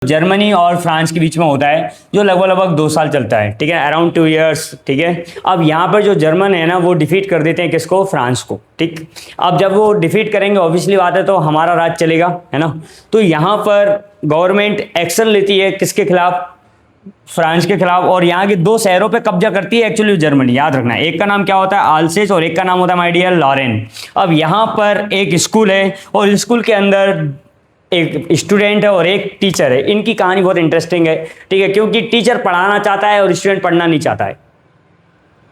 Germany और France के बीच में होता है, जो लगभग 2 साल चलता है, ठीक है, अराउंड 2 इयर्स, ठीक है। अब यहाँ पर जो जर्मन है ना, वो डिफीट कर देते हैं किसको, फ्रांस को, ठीक। अब जब वो डिफीट करेंगे ऑब्वियसली बात है, तो हमारा राज चलेगा, है ना। तो यहाँ पर गवर्नमेंट एक्शन लेती है किसके खिलाफ, फ्रांस के खिलाफ, और यहाँ के 2 शहरों पे कब्जा करती है एक्चुअली जर्मनी, याद रखना। एक का नाम क्या होता है, आल्सेस, और एक का नाम होता है माय डियर लॉरेन। अब यहाँ पर एक स्कूल है और स्कूल के अंदर एक स्टूडेंट है और एक टीचर है। इनकी कहानी बहुत इंटरेस्टिंग है, ठीक है, क्योंकि टीचर पढ़ाना चाहता है और स्टूडेंट पढ़ना नहीं चाहता है।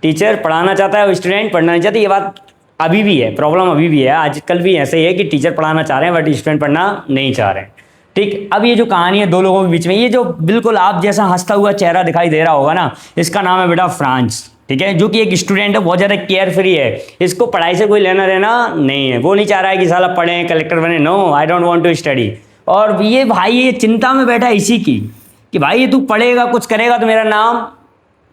टीचर पढ़ाना चाहता है और स्टूडेंट पढ़ना नहीं चाहता। ये बात अभी भी है, प्रॉब्लम अभी भी है, आजकल भी ऐसे ही है कि टीचर पढ़ाना चाह रहे हैं बट स्टूडेंट पढ़ना नहीं चाह रहे हैं, ठीक। अब ये जो कहानी है 2 लोगों के बीच में, ये जो बिल्कुल आप जैसा हंसता हुआ चेहरा दिखाई दे रहा होगा ना, इसका नाम है बेटा फ्रांस, ठीक है, जो कि एक स्टूडेंट है, बहुत ज़्यादा केयर फ्री है। इसको पढ़ाई से कोई लेना देना नहीं है, वो नहीं चाह रहा है कि साला पढ़ें कलेक्टर बने, no I don't want to study. और ये भाई ये चिंता में बैठा है इसी की कि भाई ये तू पढ़ेगा कुछ करेगा तो मेरा नाम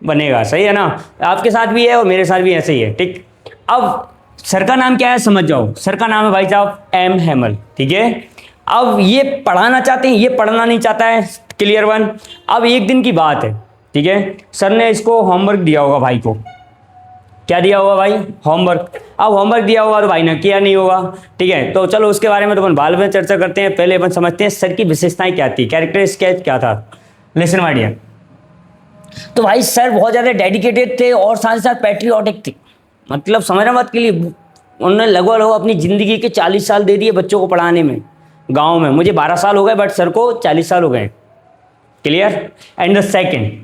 बनेगा, सही है ना। आपके साथ भी है और मेरे साथ भी ऐसे ही है, ठीक। अब सर का नाम क्या है समझ जाओ, सर का नाम है भाई साहब एम हैमल, ठीक है। अब ये पढ़ाना चाहते हैं, ये पढ़ना नहीं चाहता है, क्लियर 1। अब एक दिन की बात है, ठीक है, सर ने इसको होमवर्क दिया होगा भाई को, क्या दिया होगा भाई, होमवर्क। अब होमवर्क दिया होगा तो भाई ने किया नहीं होगा, ठीक है। तो चलो उसके बारे में तो अपन बाद में चर्चा करते हैं, पहले अपन समझते हैं सर की विशेषताएं क्या थी, कैरेक्टर स्केच क्या था। लिसन माय डियर, तो भाई सर बहुत ज़्यादा डेडिकेटेड थे और साथ ही साथ पैट्रियोटिक थे। मतलब समझना बात के लिए, उन्होंने लगभग अपनी ज़िंदगी के 40 साल दे दिए बच्चों को पढ़ाने में। गाँव में मुझे 12 साल हो गए बट सर को 40 साल हो गए, clear. And the second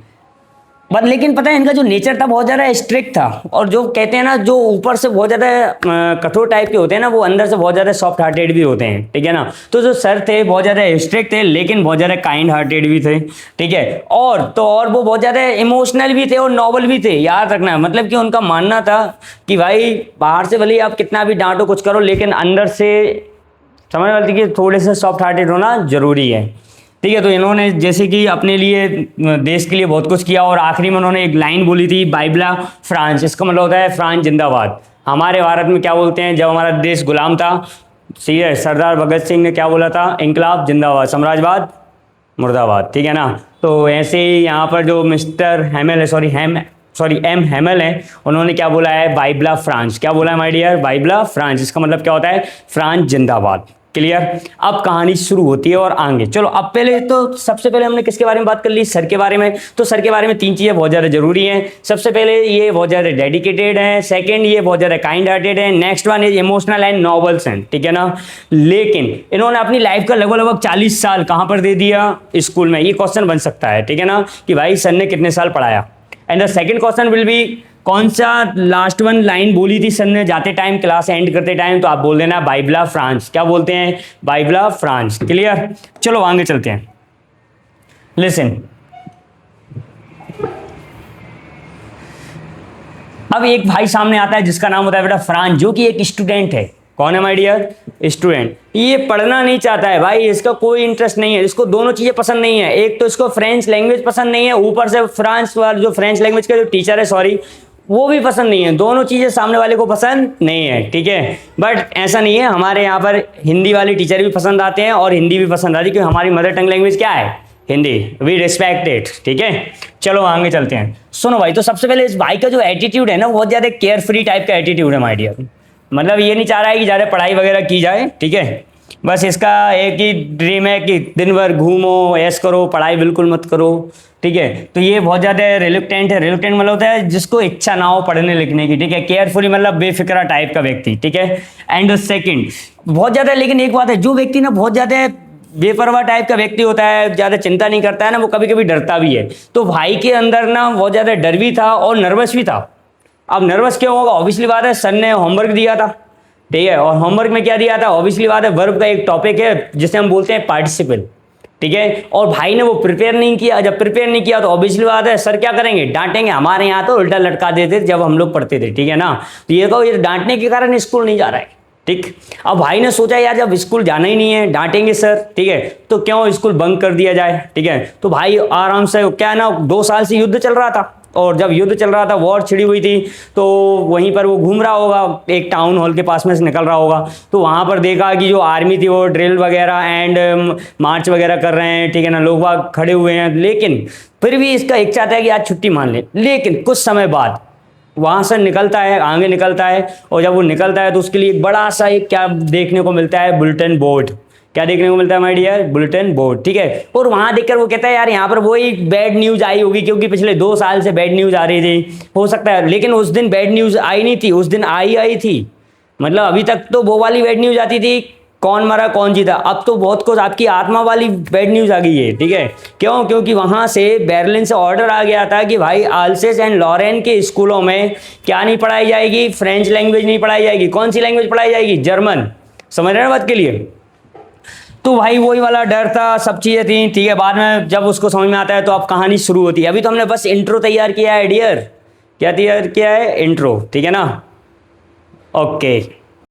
but लेकिन पता है इनका जो नेचर था बहुत ज़्यादा स्ट्रिक्ट था, और जो कहते हैं ना जो ऊपर से बहुत ज़्यादा कठोर टाइप के होते हैं ना, वो अंदर से बहुत ज़्यादा सॉफ्ट हार्टेड भी होते हैं, ठीक है ना। तो जो सर थे बहुत ज़्यादा स्ट्रिक्ट थे लेकिन बहुत ज़्यादा काइंड हार्टेड भी थे, ठीक है। और वो बहुत ज़्यादा इमोशनल भी थे और नॉबल भी थे, याद रखना है। मतलब कि उनका मानना था कि भाई बाहर से भले आप कितना भी डांटो कुछ करो, लेकिन अंदर से समझ वाली कि थोड़े से सॉफ्ट हार्टेड होना जरूरी है, ठीक है। तो इन्होंने जैसे कि अपने लिए देश के लिए बहुत कुछ किया, और आखिरी में उन्होंने एक लाइन बोली थी, बाइबला फ्रांस, इसका मतलब होता है फ्रांस जिंदाबाद। हमारे भारत में क्या बोलते हैं, जब हमारा देश गुलाम था, सीधे सरदार भगत सिंह ने क्या बोला था, इंकलाब जिंदाबाद, साम्राज्यवाद मुर्दाबाद, ठीक है ना। तो ऐसे ही यहाँ पर जो मिस्टर हैमल है, एम हैमल है, उन्होंने क्या बोला है, बाइबला फ्रांस। क्या बोला है माय डियर, बाइबला फ्रांस, इसका मतलब क्या होता है, फ्रांस जिंदाबाद, क्लियर। अब कहानी शुरू होती है और आगे चलो। अब पहले तो सबसे पहले हमने किसके बारे में बात कर ली, सर के बारे में। तो सर के बारे में 3 चीज़ें बहुत ज़्यादा जरूरी हैं। सबसे पहले ये बहुत ज़्यादा डेडिकेटेड है, सेकंड ये बहुत ज़्यादा काइंड हार्टेड है, next one is emotional and nobles हैं, ठीक है ना। लेकिन इन्होंने अपनी लाइफ का लगभग 40 साल कहाँ पर दे दिया, स्कूल में। ये क्वेश्चन बन सकता है, ठीक है ना, कि भाई सर ने कितने साल पढ़ाया। And the second question will be, कौन सा लास्ट वन लाइन बोली थी सर ने जाते टाइम, क्लास एंड करते टाइम, तो आप बोल देना बाइबला फ्रांस। क्या बोलते हैं, बाइबला फ्रांस, क्लियर। चलो आगे चलते हैं। लिसन, अब एक भाई सामने आता है जिसका नाम होता है बेटा फ्रांस, जो कि एक स्टूडेंट है। कौन है माय डियर, स्टूडेंट। ये पढ़ना नहीं चाहता है भाई, इसका कोई इंटरेस्ट नहीं है, इसको दोनों चीजें पसंद नहीं है। एक तो इसको फ्रेंच लैंग्वेज पसंद नहीं है, ऊपर से फ्रांस वाला जो फ्रेंच लैंग्वेज का जो टीचर है, सॉरी, वो भी पसंद नहीं है। दोनों चीज़ें सामने वाले को पसंद नहीं है, ठीक है। बट ऐसा नहीं है, हमारे यहाँ पर हिंदी वाले टीचर भी पसंद आते हैं और हिंदी भी पसंद आती है, क्योंकि हमारी मदर टंग लैंग्वेज क्या है, हिंदी, वी रिस्पेक्ट इट, ठीक है। चलो आगे चलते हैं। सुनो भाई, तो सबसे पहले इस भाई का जो एटीट्यूड है ना, बहुत ज़्यादा केयर फ्री टाइप का एटीट्यूड है माय डियर। मतलब ये नहीं चाह रहा है कि ज़्यादा पढ़ाई वगैरह की जाए, ठीक है। बस इसका एक ही ड्रीम है कि दिन भर घूमो, ऐश करो, पढ़ाई बिल्कुल मत करो, ठीक है। तो ये बहुत ज़्यादा रिलुक्टेंट है। रिलुक्टेंट मतलब होता है जिसको इच्छा ना हो पढ़ने लिखने की, ठीक है। केयरफुली मतलब बेफिक्रा टाइप का व्यक्ति, ठीक है। एंड सेकंड बहुत ज़्यादा, लेकिन एक बात है, जो व्यक्ति ना बहुत ज़्यादा बेपरवाह टाइप का व्यक्ति होता है, ज़्यादा चिंता नहीं करता है ना, वो कभी कभी डरता भी है। तो भाई के अंदर ना बहुत ज़्यादा डर भी था और नर्वस भी था। अब नर्वस क्यों होगा, ऑब्वियसली बात है, सर ने होमवर्क दिया था, ठीक है। और होमवर्क में क्या दिया था, ऑब्वियसली बात है, वर्ब का एक टॉपिक है जिसे हम बोलते हैं पार्टिसिपल, ठीक है। और भाई ने वो प्रिपेयर नहीं किया। जब प्रिपेयर नहीं किया तो ऑब्वियसली बात है सर क्या करेंगे, डांटेंगे। हमारे यहाँ तो उल्टा लटका देते थे जब हम लोग पढ़ते थे, ठीक है ना। तो ये कहो, ये डांटने के कारण स्कूल नहीं जा रहा है, ठीक। अब भाई ने सोचा यार जब स्कूल जाना ही नहीं है, डांटेंगे सर, ठीक है, तो क्यों स्कूल बंक कर दिया जाए, ठीक है। तो भाई आराम से, क्या है ना, 2 साल से युद्ध चल रहा था, और जब युद्ध चल रहा था, वॉर छिड़ी हुई थी, तो वहीं पर वो घूम रहा होगा, एक टाउन हॉल के पास में से निकल रहा होगा, तो वहाँ पर देखा कि जो आर्मी थी वो ड्रिल वगैरह एंड मार्च वगैरह कर रहे हैं, ठीक है ना, लोग बाग खड़े हुए हैं, लेकिन फिर भी इसका एक चाहता है कि आज छुट्टी मान ले। लेकिन कुछ समय बाद वहाँ से निकलता है, आगे निकलता है, और जब वो निकलता है तो उसके लिए एक बड़ा सा एक क्या देखने को मिलता है, बुलेटिन बोर्ड। क्या देखने को मिलता है माय डियर? बुलेटिन बोर्ड, ठीक है। और वहाँ देखकर वो कहता है यार यहाँ पर वही बैड न्यूज़ आई होगी, क्योंकि पिछले 2 साल से बैड न्यूज़ आ रही थी, हो सकता है। लेकिन उस दिन बैड न्यूज़ आई नहीं थी, उस दिन आई थी। मतलब अभी तक तो वो वाली बैड न्यूज़ आती थी, कौन मरा कौन जीता, अब तो बहुत कुछ आपकी आत्मा वाली बैड न्यूज़ आ गई है, ठीक है। क्यों? क्योंकि वहाँ से बर्लिन से ऑर्डर आ गया था कि भाई अल्सेस एंड लॉरेन के स्कूलों में क्या नहीं पढ़ाई जाएगी? फ्रेंच लैंग्वेज नहीं पढ़ाई जाएगी। कौन सी लैंग्वेज पढ़ाई जाएगी? जर्मन। समझ रहे हैं बात के लिए? तो भाई वही वाला डर था, सब चीज़ें थी, ठीक है। बाद में जब उसको समझ में आता है तो अब कहानी शुरू होती है। अभी तो हमने बस इंट्रो तैयार किया है डियर। क्या तैयार किया है? इंट्रो, ठीक है ना। ओके।